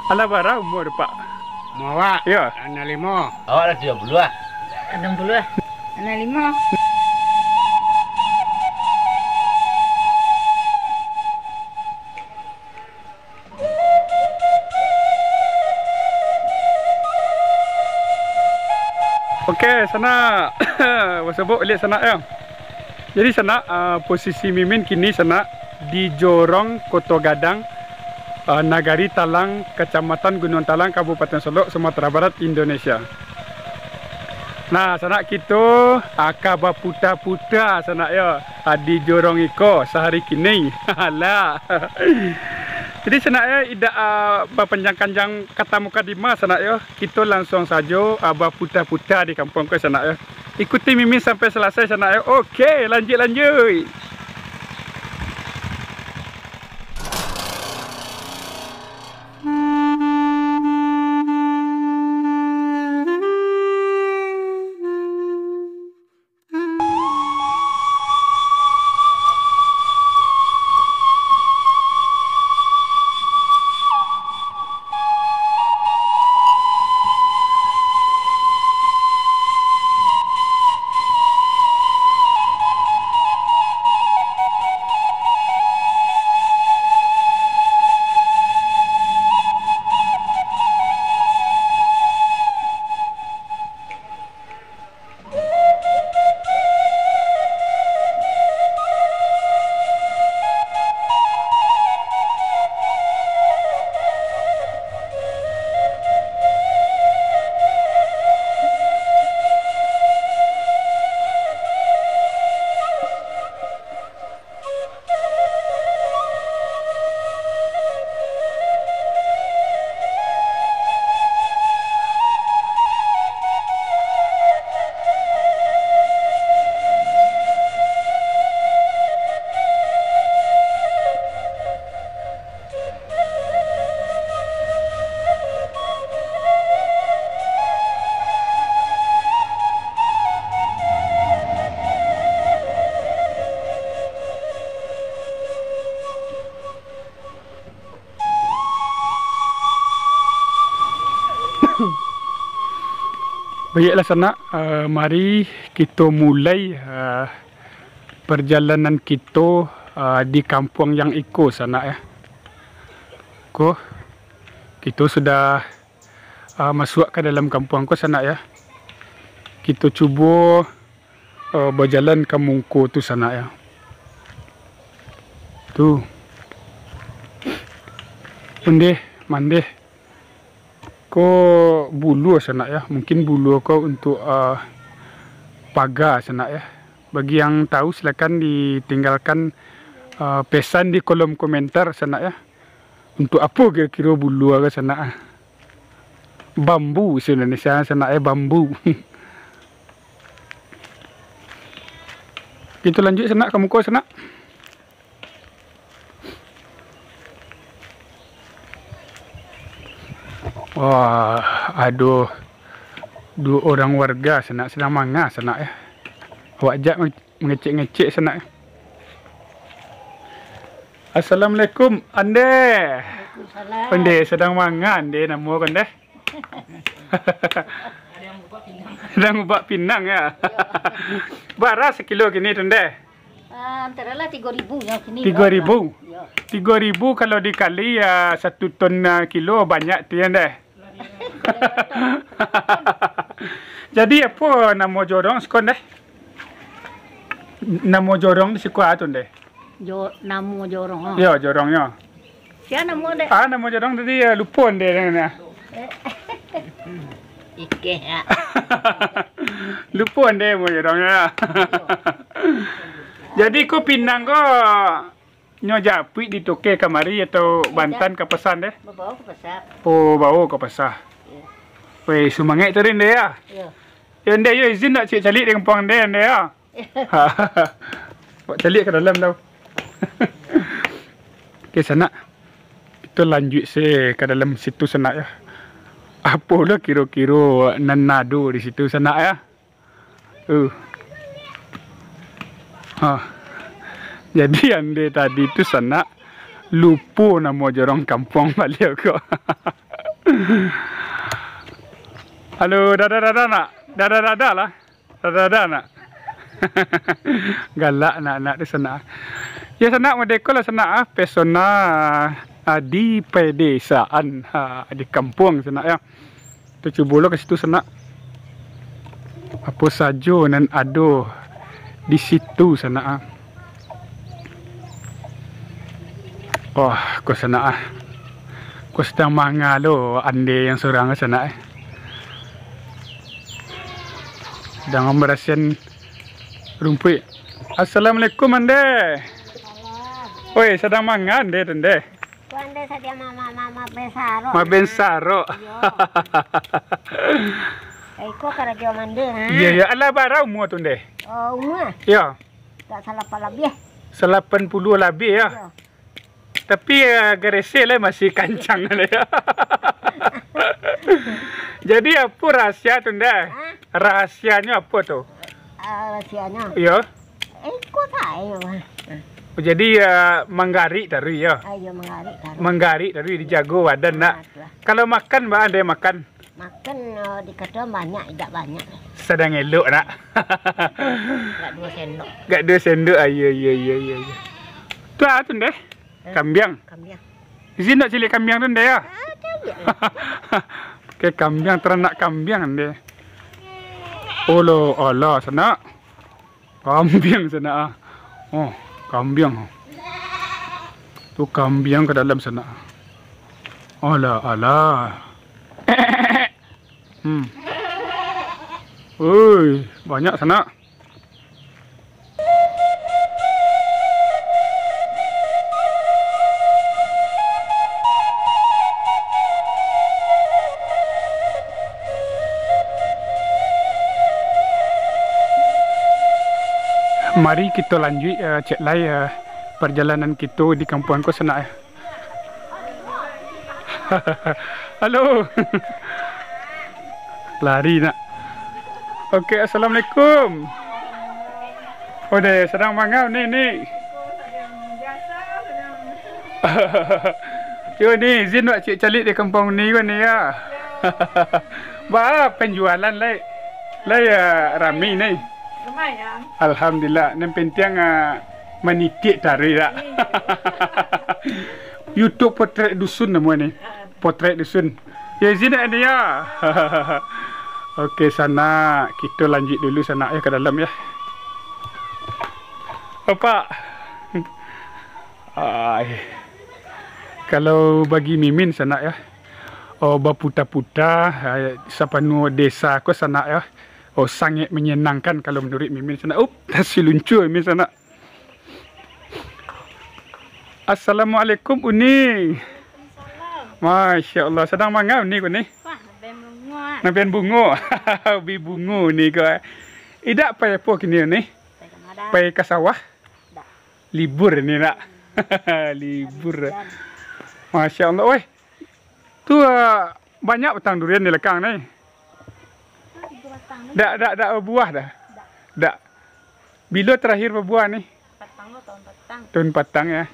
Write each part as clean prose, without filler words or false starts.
Ala bara umur Pak. Mawa. Ya. Anak 5. Awak dah 70 ah. 60 lah. Anak 5. Okey, sana wasabuk lihat sana ya. Jadi sana posisi Mimin kini sana di Jorong Koto Gadang, Nagari Talang, Kecamatan Gunung Talang, Kabupaten Solok, Sumatera Barat, Indonesia. Nah, sana kita akaba puta-puta sana ya di Jorong iko sehari kini. Lah. Jadi sana ya ida berpanjang-panjang kata mukadimah sana ya. Kita langsung saja puta-puta di kampung ke sana ya. Ikuti Mimin sampai selesai sana ya. Okey, lanjut. Baiklah sana, mari kita mulai perjalanan kita di kampung yang iko sana ya. Kita sudah masuk ke dalam kampung ko sana ya. Kita cuba berjalan ke Mungko tu sana ya. Tu. Mandeh. Ko bulu sana ya, mungkin bulu ko untuk pagar sana ya. Bagi yang tahu silakan ditinggalkan pesan di kolom komentar sana ya. Untuk apa kira-kira bulu ke sana? Bambu di Indonesia sana ya, bambu. Kita lanjut sana ke muka sana. Wah, aduh, 2 orang warga sana sedang mangah sana ya. Awak jak mengecek-ngecek sana ya. Assalamualaikum, ande. Waalaikumsalam. Ande sedang mangah ande nama kan deh. Sedang ubah pinang ya. Bara sekilo kini tunde. Antara lah 3.000 yang sini. 3.000. Ya. 3.000 kalau dikali ya 1 ton kilo banyak tu ya deh. Jadi apa nama jorong sekon deh? Nama jorong di sikuat tu deh. Namo jorong. Ya jorongnya. Siapa namo deh? Nama jorong tadi lupon deh dengan. Ike ya. Lupon deh mau jorongnya. Jadi ko Pinang ko nyo Japui di Toke kamari atau Bantan ke pesan deh? Bawa ke pasar. Oh, bawa ke pasar. Ya. Weh, sumangai tu deh ya. Ya. Yang dia yo izin nak cik calik dengan puang dia ya. Buat calik ke dalam tau. Okey sana. Kita lanjut ke dalam situ sana ya. Apa lah kira-kira nanado di situ sana ya. Jadi ande tadi tu sana lupa nama jorong kampung balik kok. Halo, dadah nak. Dadah lah. Dadah nak. Galak nak di sana. Ya sana Madeko lah sana pesona di pedesaan di kampung sana ya. Tu cuba lo ke situ sana. Apa saja nan ada di situ sana. Oh, ko sana. Ko sedang manga lo ande yang seorang sana. Sedang merasian rumput. Assalamualaikum ande. Oi, sedang mangan deh tende. Ande saja mama besaro. Ma bensaro. Iko karajo mande ha. Iya, ala barau mu tunde. Oh, umur. Ya. Tak salah lebih. 80 lebih ya. Ya. Tapi gerese lah masih kancang lah ya. Jadi apa rahasia tunde? Rahasianya apa tuh? Rahasianya. Ya. Iko tahu. Jadi menggari tadi ya. Ayo menggari. Menggari tadi dijago badan nak. Kalau makan mbak anda makan? Makan di kedua banyak, tidak banyak. Sedang elok nak. Gak 2 sendok. Gak 2 sendok. Iya. Tu apa tu deh? Kambiang. Kambiang. Izin nak cilik kambiang tu deh ya? Ke kambiang ternak kambiang deh. Olo Allah sana. Kambiang sana. Oh, kambiang. Tu kambiang ke dalam sana. Allah. Oi, banyak sana. Mari kita lanjut cek lai perjalanan kita di kampung ko sana. Halo. Lari nak. Okey, assalamualaikum. Oh deh, sedang mangau ni. Yo ni, izin nak cik calik di kampung ni kan ni ya. Ba penjualan lai rami ni. Lumayan. Alhamdulillah, nem penting menitik tari tak. YouTube potret dusun nama ni. Potret dusun. Ya izin ada ya. Okey sana kita lanjut dulu sana ya ke dalam ya. Apa? Kalau bagi Mimin sana ya. Oh baputa-puta sapanu desa ko sana ya. Oh sangat menyenangkan kalau menurut Mimin sana. Nasi luncur Mimin sana. Assalamualaikum Uni. Masya Allah, sedang mangau ni ko ni. Wah, bunga. Nabian bunga. Bi bunga ni ko. Idak pai apa kini ni? Pai ke sawah? Libur ni nak. Libur. Masya Allah. Oi. Tu banyak batang durian di lekang ni. Dak buah dah. Dak. Bila terakhir berbuah ni? Tahun patang ya.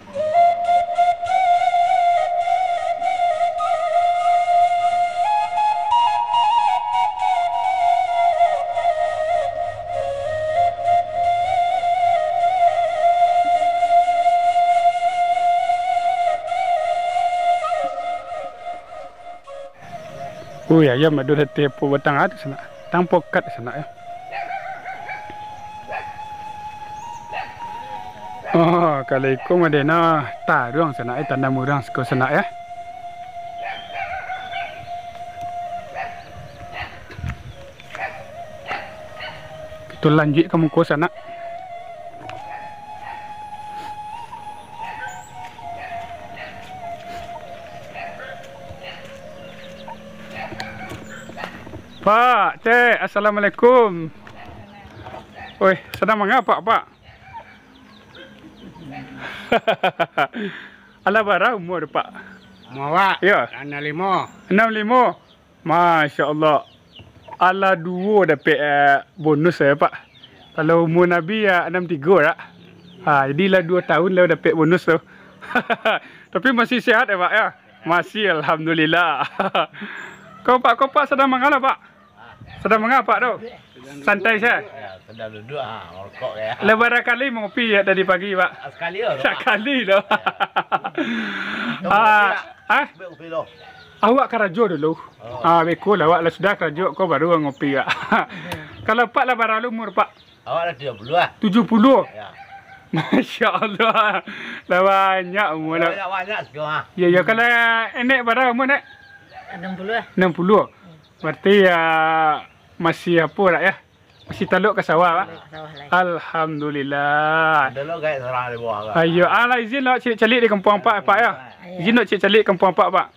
Oh ya, madu hati apa batang ada sana. Tang pokat sana ya. Oh, kalau ikut madena tarung sana tanda murang sekolah sana ya. Kita lanjut ke muka sana. Pak, cik, assalamualaikum. Oi, sedang mengapa, Pak? Ala barang umur, Pak? Mawak. Ya. 65. 65. Masya-Allah. Ala 2 dapat bonus saya, Pak. Kalau umur Nabi 63 tak? Jadilah 2 tahun lah dapat bonus tu. Tapi masih sihat ya, Pak ya? Masih alhamdulillah. Kau pak sedang mengapa pak? Sedang mengapa tu? Santai saya. Sedang duduk merokok ya. Lebaran kali mengopi ya tadi pagi pak. Sekali lah. Sekali dah. Kopi lo. Awak kerajo dulu. Betul lah awak lah sudah kerajo kau baru ngopi ya. Kalau pak lah berapa umur pak? Awak dah 70 lah. 70. Ya. Masya Allah. Dah banyak umur lah. Banyak sekarang. Ya ya kalau enek berapa umur nek? 60 lah. 60. Berarti masih apa tak ya? Masih taluk ke sawah pak? Alhamdulillah. Ada lo guys serang di bawah. Ayo, izin lah cik-calik di kampung pak pak ya. Izin nak cik-calik kampung pak pak.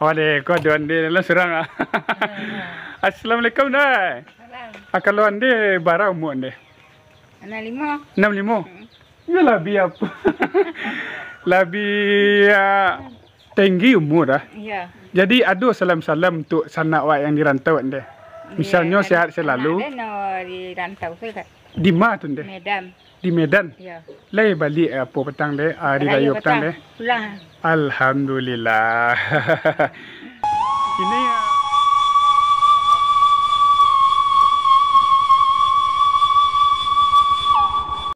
Oh deh, kau doan dia dalam serang ah. Assalamualaikum dah. Kalau ande bara umur ande? 65. 65. Ya lebih apa? Lebih tinggi umur dah. Ya. Jadi ada salam-salam untuk sanak awak yang dirantau ande. Misalnya sehat selalu. Ada no di rantau tu kat Di mana tu ande? Medan. Di Medan. Ya. Lai balik apa petang deh? Hari raya petang deh. Pulang. Alhamdulillah. Ini